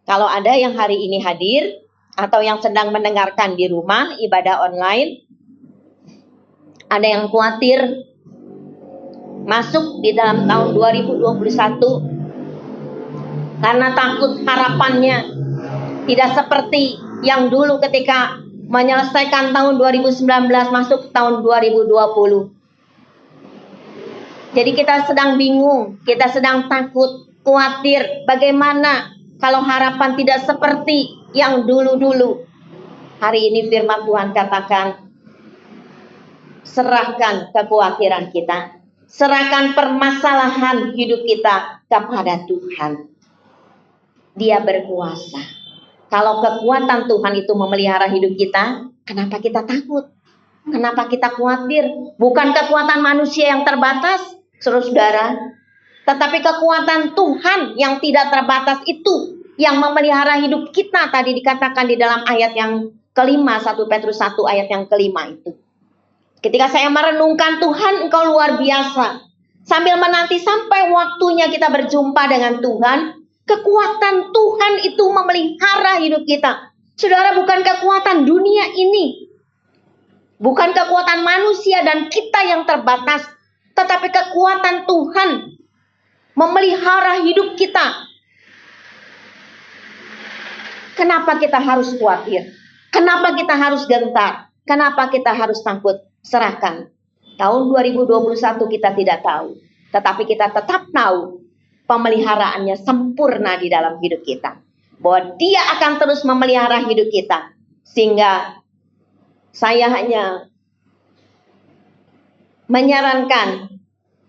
Kalau ada yang hari ini hadir atau yang sedang mendengarkan di rumah ibadah online, ada yang khawatir masuk di dalam tahun 2021 karena takut harapannya tidak seperti yang dulu ketika menyelesaikan tahun 2019 masuk tahun 2020. Jadi kita sedang bingung, kita sedang takut, khawatir bagaimana kalau harapan tidak seperti yang dulu-dulu. Hari ini firman Tuhan katakan, serahkan kekhawatiran kita, serahkan permasalahan hidup kita kepada Tuhan. Dia berkuasa. Kalau kekuatan Tuhan itu memelihara hidup kita, kenapa kita takut? Kenapa kita khawatir? Bukan kekuatan manusia yang terbatas, saudara, tetapi kekuatan Tuhan yang tidak terbatas itu yang memelihara hidup kita. Tadi dikatakan di dalam ayat yang kelima, 1 Petrus 1 ayat yang kelima itu. Ketika saya merenungkan Tuhan, Engkau luar biasa. Sambil menanti sampai waktunya kita berjumpa dengan Tuhan, kekuatan Tuhan itu memelihara hidup kita. Saudara, bukan kekuatan dunia ini, bukan kekuatan manusia dan kita yang terbatas, tetapi kekuatan Tuhan memelihara hidup kita. Kenapa kita harus khawatir? Kenapa kita harus gentar? Kenapa kita harus takut? Serahkan. Tahun 2021 kita tidak tahu, tetapi kita tetap tahu pemeliharaannya sempurna di dalam hidup kita. Bahwa Dia akan terus memelihara hidup kita. Sehingga saya hanya menyarankan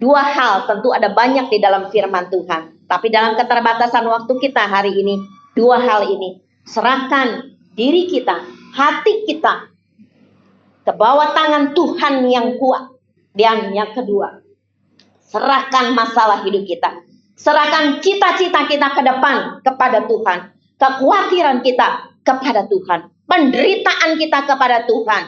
dua hal, tentu ada banyak di dalam firman Tuhan. Tapi dalam keterbatasan waktu kita hari ini, dua hal ini. Serahkan diri kita, hati kita ke bawah tangan Tuhan yang kuat. Dan yang kedua, serahkan masalah hidup kita. Serahkan cita-cita kita ke depan kepada Tuhan. Kekhawatiran kita kepada Tuhan. Penderitaan kita kepada Tuhan.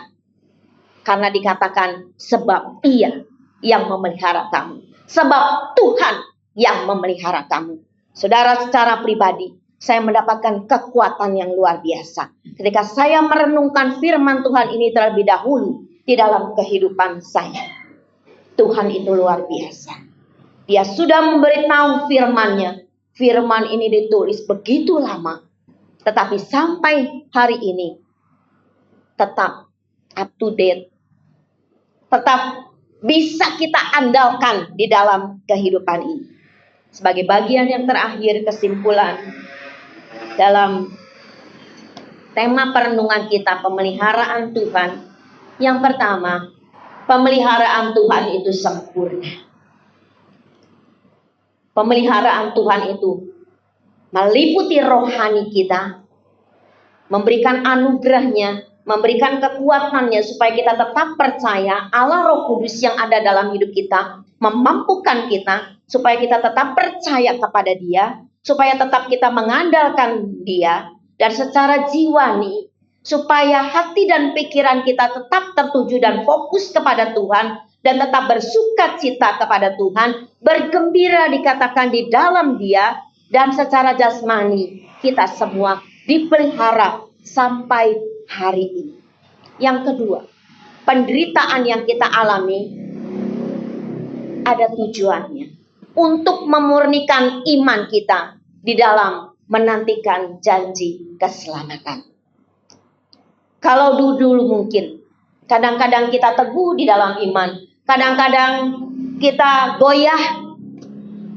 Karena dikatakan sebab Ia yang memelihara kamu. Sebab Tuhan yang memelihara kamu. Saudara, secara pribadi saya mendapatkan kekuatan yang luar biasa ketika saya merenungkan firman Tuhan ini terlebih dahulu di dalam kehidupan saya. Tuhan itu luar biasa. Dia sudah memberitahu firman-Nya. Firman ini ditulis begitu lama, tetapi sampai hari ini tetap up to date, tetap bisa kita andalkan di dalam kehidupan ini. Sebagai bagian yang terakhir, kesimpulan dalam tema perenungan kita, pemeliharaan Tuhan. Yang pertama, pemeliharaan Tuhan itu sempurna. Pemeliharaan Tuhan itu meliputi rohani kita, memberikan anugerahnya, memberikan kekuatannya supaya kita tetap percaya Allah Roh Kudus yang ada dalam hidup kita, memampukan kita supaya kita tetap percaya kepada Dia, supaya tetap kita mengandalkan Dia, dan secara jiwani supaya hati dan pikiran kita tetap tertuju dan fokus kepada Tuhan, dan tetap bersukacita kepada Tuhan, bergembira dikatakan di dalam Dia, dan secara jasmani kita semua dipelihara sampai hari ini. Yang kedua, penderitaan yang kita alami ada tujuannya untuk memurnikan iman kita di dalam menantikan janji keselamatan. Kalau dulu mungkin kadang-kadang kita teguh di dalam iman, kadang-kadang kita goyah,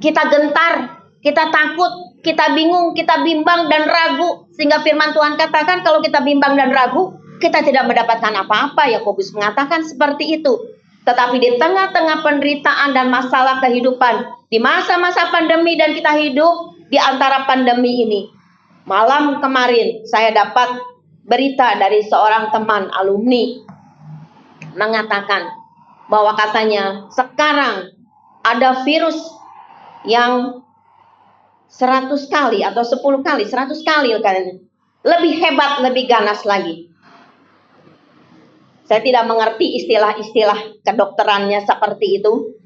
kita gentar, kita takut, kita bingung, kita bimbang dan ragu. Sehingga firman Tuhan katakan kalau kita bimbang dan ragu, kita tidak mendapatkan apa-apa. Yakobus mengatakan seperti itu. Tetapi di tengah-tengah penderitaan dan masalah kehidupan, di masa-masa pandemi dan kita hidup di antara pandemi ini. Malam kemarin saya dapat berita dari seorang teman alumni mengatakan bahwa katanya sekarang ada virus yang 100 kali atau 10 kali, 100 kali katanya. Lebih hebat, lebih ganas lagi. Saya tidak mengerti istilah-istilah kedokterannya seperti itu.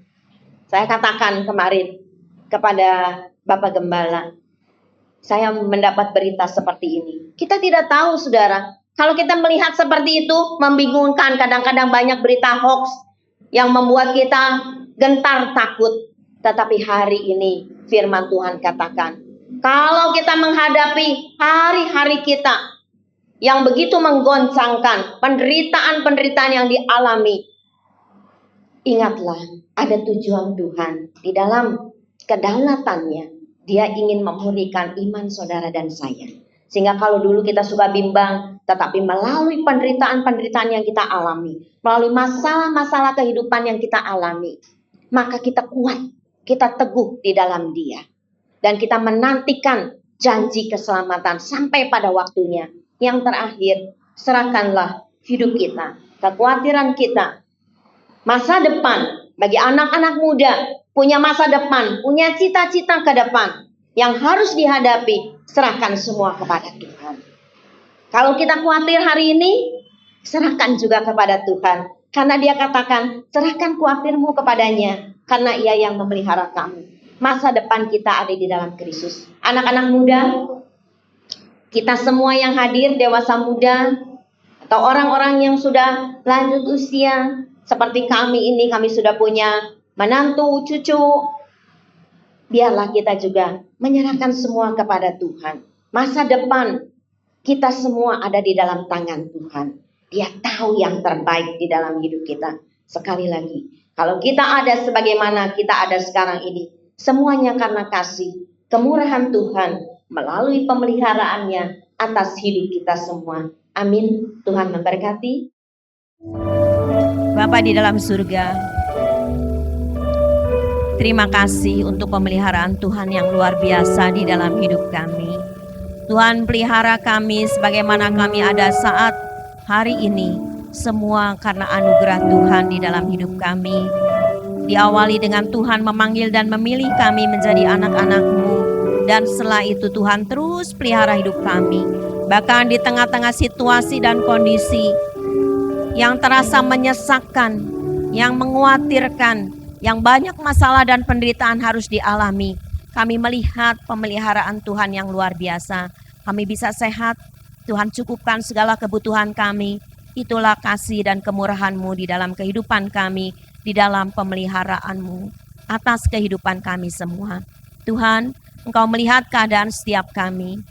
Saya katakan kemarin kepada Bapak Gembala, saya mendapat berita seperti ini. Kita tidak tahu, saudara. Kalau kita melihat seperti itu, membingungkan. Kadang-kadang banyak berita hoax yang membuat kita gentar takut. Tetapi hari ini firman Tuhan katakan, kalau kita menghadapi hari-hari kita yang begitu menggoncangkan, penderitaan-penderitaan yang dialami, ingatlah ada tujuan Tuhan di dalam kedaulatannya. Dia ingin memulihkan iman saudara dan saya. Sehingga kalau dulu kita suka bimbang, tetapi melalui penderitaan-penderitaan yang kita alami, melalui masalah-masalah kehidupan yang kita alami, maka kita kuat, kita teguh di dalam Dia. Dan kita menantikan janji keselamatan sampai pada waktunya. Yang terakhir, serahkanlah hidup kita, kekhawatiran kita, masa depan bagi anak-anak muda, punya masa depan, punya cita-cita ke depan yang harus dihadapi, serahkan semua kepada Tuhan. Kalau kita khawatir hari ini, serahkan juga kepada Tuhan. Karena Dia katakan, serahkan khawatirmu kepadanya, karena Ia yang memelihara kamu. Masa depan kita ada di dalam Kristus. Anak-anak muda, kita semua yang hadir, dewasa muda, atau orang-orang yang sudah lanjut usia, seperti kami ini, kami sudah punya menantu, cucu. Biarlah kita juga menyerahkan semua kepada Tuhan. Masa depan kita semua ada di dalam tangan Tuhan. Dia tahu yang terbaik di dalam hidup kita. Sekali lagi, kalau kita ada sebagaimana kita ada sekarang ini, semuanya karena kasih, kemurahan Tuhan melalui pemeliharaannya atas hidup kita semua. Amin. Tuhan memberkati. Bapa di dalam surga, terima kasih untuk pemeliharaan Tuhan yang luar biasa di dalam hidup kami. Tuhan pelihara kami sebagaimana kami ada saat hari ini. Semua karena anugerah Tuhan di dalam hidup kami. Diawali dengan Tuhan memanggil dan memilih kami menjadi anak-anak-Mu. Dan setelah itu Tuhan terus pelihara hidup kami. Bahkan di tengah-tengah situasi dan kondisi yang terasa menyesakkan, yang mengkhawatirkan, yang banyak masalah dan penderitaan harus dialami, kami melihat pemeliharaan Tuhan yang luar biasa. Kami bisa sehat, Tuhan cukupkan segala kebutuhan kami. Itulah kasih dan kemurahan-Mu di dalam kehidupan kami, di dalam pemeliharaan-Mu atas kehidupan kami semua. Tuhan, Engkau melihat keadaan setiap kami.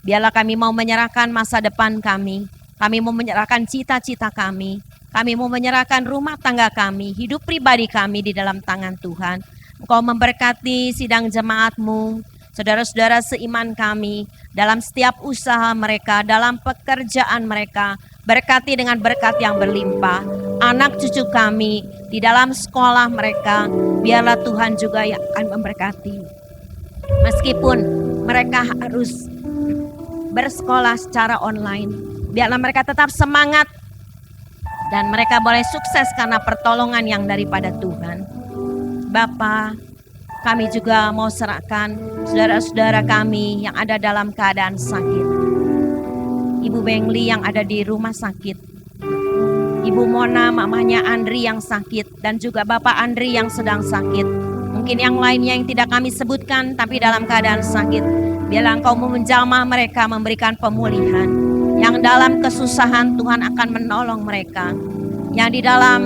Biarlah kami mau menyerahkan masa depan kami. Kami mau menyerahkan cita-cita kami. Kami mau menyerahkan rumah tangga kami, hidup pribadi kami di dalam tangan Tuhan. Engkau memberkati sidang jemaat-Mu, saudara-saudara seiman kami, dalam setiap usaha mereka, dalam pekerjaan mereka. Berkati dengan berkat yang berlimpah. Anak cucu kami, di dalam sekolah mereka, biarlah Tuhan juga yang akan memberkati. Meskipun mereka harus bersekolah secara online, biarlah mereka tetap semangat dan mereka boleh sukses karena pertolongan yang daripada Tuhan. Bapa, kami juga mau serahkan saudara-saudara kami yang ada dalam keadaan sakit. Ibu Bengli yang ada di rumah sakit, Ibu Mona, mamanya Andri yang sakit, dan juga Bapak Andri yang sedang sakit. Mungkin yang lainnya yang tidak kami sebutkan tapi dalam keadaan sakit. Biarlah Engkau menjamah mereka, memberikan pemulihan. Yang dalam kesusahan Tuhan akan menolong mereka. Yang di dalam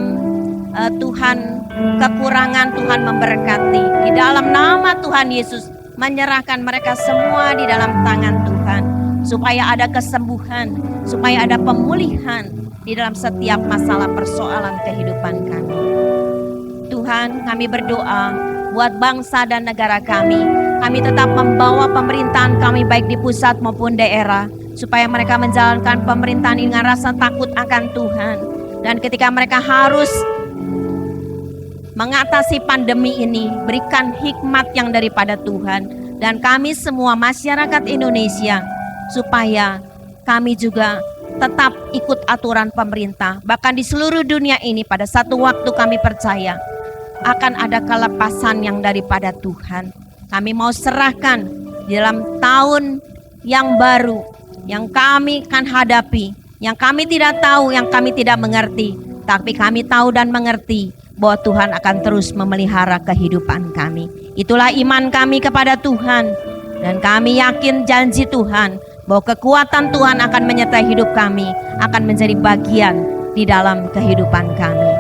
Tuhan kekurangan Tuhan memberkati. Di dalam nama Tuhan Yesus menyerahkan mereka semua di dalam tangan Tuhan. Supaya ada kesembuhan, supaya ada pemulihan di dalam setiap masalah persoalan kehidupan kami. Tuhan, kami berdoa buat bangsa dan negara kami. Kami tetap membawa pemerintahan kami baik di pusat maupun daerah, supaya mereka menjalankan pemerintahan dengan rasa takut akan Tuhan. Dan ketika mereka harus mengatasi pandemi ini, berikan hikmat yang daripada Tuhan. Dan kami semua masyarakat Indonesia, supaya kami juga tetap ikut aturan pemerintah. Bahkan di seluruh dunia ini pada satu waktu kami percaya akan ada kelepasan yang daripada Tuhan. Kami mau serahkan di dalam tahun yang baru yang kami akan hadapi, yang kami tidak tahu, yang kami tidak mengerti, tapi kami tahu dan mengerti bahwa Tuhan akan terus memelihara kehidupan kami. Itulah iman kami kepada Tuhan. Dan kami yakin janji Tuhan bahwa kekuatan Tuhan akan menyertai hidup kami, akan menjadi bagian di dalam kehidupan kami.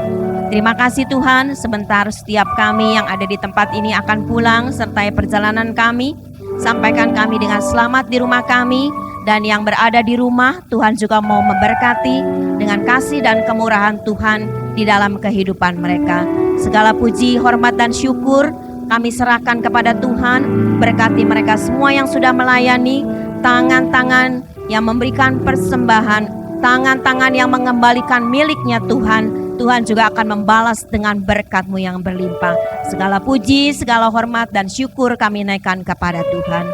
Terima kasih Tuhan, sebentar setiap kami yang ada di tempat ini akan pulang, sertai perjalanan kami. Sampaikan kami dengan selamat di rumah kami, dan yang berada di rumah, Tuhan juga mau memberkati dengan kasih dan kemurahan Tuhan di dalam kehidupan mereka. Segala puji, hormat, dan syukur kami serahkan kepada Tuhan. Berkati mereka semua yang sudah melayani, tangan-tangan yang memberikan persembahan, tangan-tangan yang mengembalikan miliknya Tuhan. Tuhan juga akan membalas dengan berkat-Mu yang berlimpah. Segala puji, segala hormat, dan syukur kami naikkan kepada Tuhan.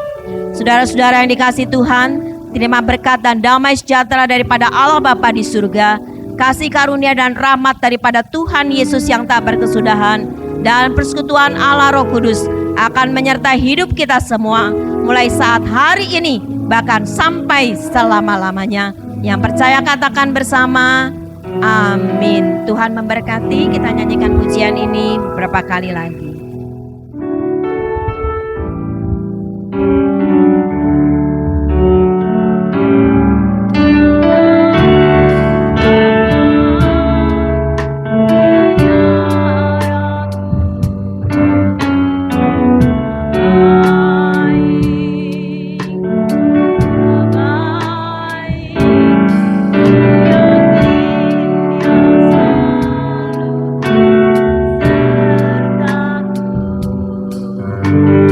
Saudara-saudara yang dikasihi Tuhan, terima berkat dan damai sejahtera daripada Allah Bapa di surga, kasih karunia dan rahmat daripada Tuhan Yesus yang tak berkesudahan, dan persekutuan Allah Roh Kudus akan menyertai hidup kita semua mulai saat hari ini bahkan sampai selama-lamanya. Yang percaya katakan bersama, amin. Tuhan memberkati. Kita nyanyikan pujian ini beberapa kali lagi. Sertaku